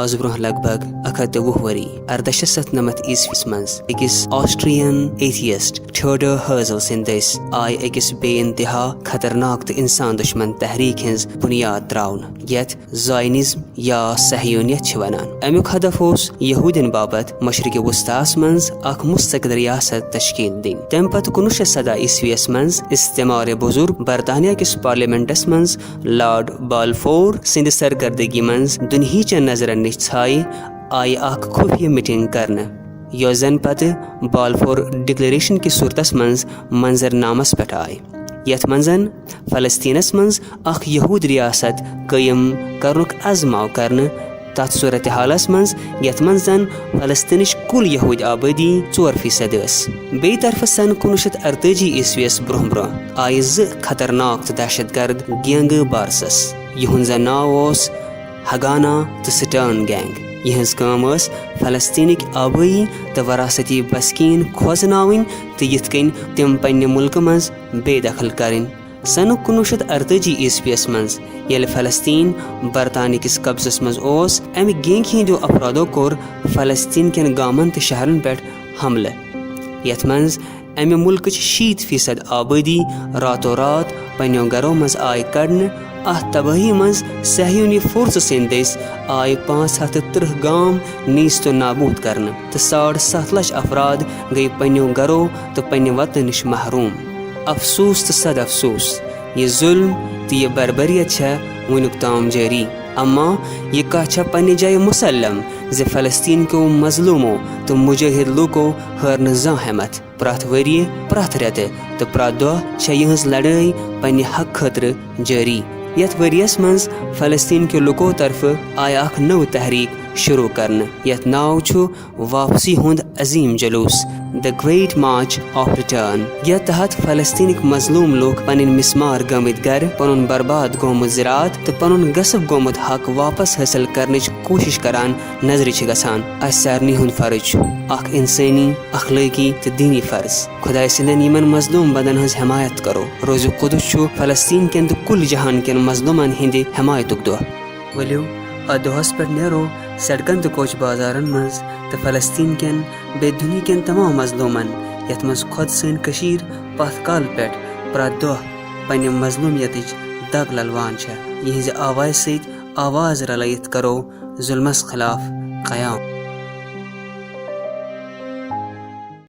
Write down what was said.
آز برونٛہہ لگ بگ 110 ؤری 1897 عیسویس منٛز أکِس آسٹریَن ایتھیسٹ تھیوڈر ہرزل سٕنٛدۍ دٔسۍ آیہِ أکِس بے انتہا خطرناک تہٕ انسان دشمن تحریک ہٕنٛز بنیاد ترٛاونہٕ یتھ زائنزم یا صہیونیت چھِ ونان. امیُک ہدف اوس یہوٗدین باپتھ مشرق وسطیٰ منٛز اکھ مستقل ریاست تشکیل دِنۍ. تمہِ پتہٕ 1917 عیسویس منٛز استعمار بزرگ برطانیہ کِس پارلیمنٹس منٛز لارڈ بالفور سٕنٛدِ سرکردگی منٛز دُنہیٖچن نظرن نِش ژھایہِ آیہِ اکھ خفیہ میٹنگ کرنہٕ یۄس زن پتہٕ بالفور ڈکلیریشن کِس صوٗرتس منٛز منظرنامس پٮ۪ٹھ آیہِ یتھ منٛز فلسطیٖنس منٛز اکھ یہوٗد ریاست قٲیِم کرنُک عزم آو کرنہٕ تتھ صوٗرتحالس منٛز یتھ منٛز زن فلسطیٖنٕچ کُل یہوٗدی آبٲدی 4% ٲس. بیٚیہِ طرفہٕ سن 1948 عیسویس برونٛہہ آیہِ 2 خطرناک تہٕ دہشت گرد گینگہٕ بارسس یِہُنٛد زن ناو اوس ہگانا تہٕ سٹرن گینگ. یِہنٛز کٲم ٲس فلسطیٖنٕکۍ آبٲیی تہٕ وراثتی بسکیٖن کھوژناوٕنۍ تہٕ یِتھ کٔنۍ تِم پننہِ مُلکہٕ منٛز بے دخل کرٕنۍ. سنُک 1948 عیسویس منٛز ییٚلہِ فلسطیٖن برطانیہ کِس قبضس منٛز اوس امہِ گینگہِ ہٕنٛدیو افرادو کوٚر فلسطیٖن کٮ۪ن گامن تہٕ شہرن پٮ۪ٹھ حملہٕ یتھ منٛز امہِ مُلکٕچ 60% آبٲدی راتو رات پننیو گرو منٛز آیہِ کڑنہٕ. اتھ تبٲہی منٛز صہیونی فورسہٕ سٕنٛدۍ دٔسۍ آیہِ 530 گام نیست و نابوٗد کرنہٕ تہٕ 7.5 لچھ افراد گٔیہِ پننیو گرو تہٕ پننہِ وطنہٕ نِش محروٗم. افسوٗس تہٕ صد افسوٗس یہِ ظُلم تہٕ یہِ بربریت چھےٚ وُنیُک تام جٲری. اما یہِ کتھ چھےٚ پننہِ جایہِ مُسلم زِ فلسطیٖن کیو مظلوٗمو تہٕ مُجٲہد لوٗکو ہٲر نہٕ زانٛہہ ہٮ۪متھ. پرٛٮ۪تھ ؤرۍ پرٛٮ۪تھ رٮ۪تہٕ تہٕ پرٛٮ۪تھ دۄہ چھےٚ یِہٕنٛز لڑٲے پننہِ حق خٲطرٕ جٲری. یتھ ؤرۍیس منٛز فلسطیٖن کیو لُکو طرفہٕ آیہِ اکھ نٔو تحریک شروٗع کرنہٕ یتھ ناو چھُ واپسی ہُنٛد عظیٖم جلوٗس the great march of return. یتھ تحت فلسطیٖنٕکۍ مظلوٗم لُکھ پنٕنۍ مسمار گٔمٕتۍ گرٕ پنُن برباد گوٚمُت زِراعت تہٕ پنُن غصب گوٚمُت حق واپس حٲصِل کرنٕچ کوٗشش کران نظرِ چھِ گژھان. اسہِ سارنٕے ہُنٛد فرض چھُ اکھ انسٲنی اخلٲقی تہٕ دیٖنی فرض. خۄداے سٕنٛدٮ۪ن یِمن مظلوٗم بندن ہٕنٛز حمایت کرو. روزِ قُدس چھُ فلسطیٖن کٮ۪ن تہٕ کُل جہان کٮ۪ن مظلوٗمن ہٕنٛدِ حمایتُک دۄہ. ؤلِو اتھ دۄہس پٮ۪ٹھ نیرو سڑکن تہٕ کوچہِ بازارن منٛز تہٕ فلسطیٖن کٮ۪ن بیٚیہِ دُنہیٖکٮ۪ن تمام مظلوٗمن یتھ منٛز خۄد سٲنۍ کٔشیٖر پتھ کالہٕ پٮ۪ٹھ پرٛٮ۪تھ دۄہ پننہِ مظلوٗمیتٕچ دگ للوان چھےٚ. یِہنٛزِ آوازِ سۭتۍ آواز رلٲیِتھ کرو ظُلمس خلاف قیام.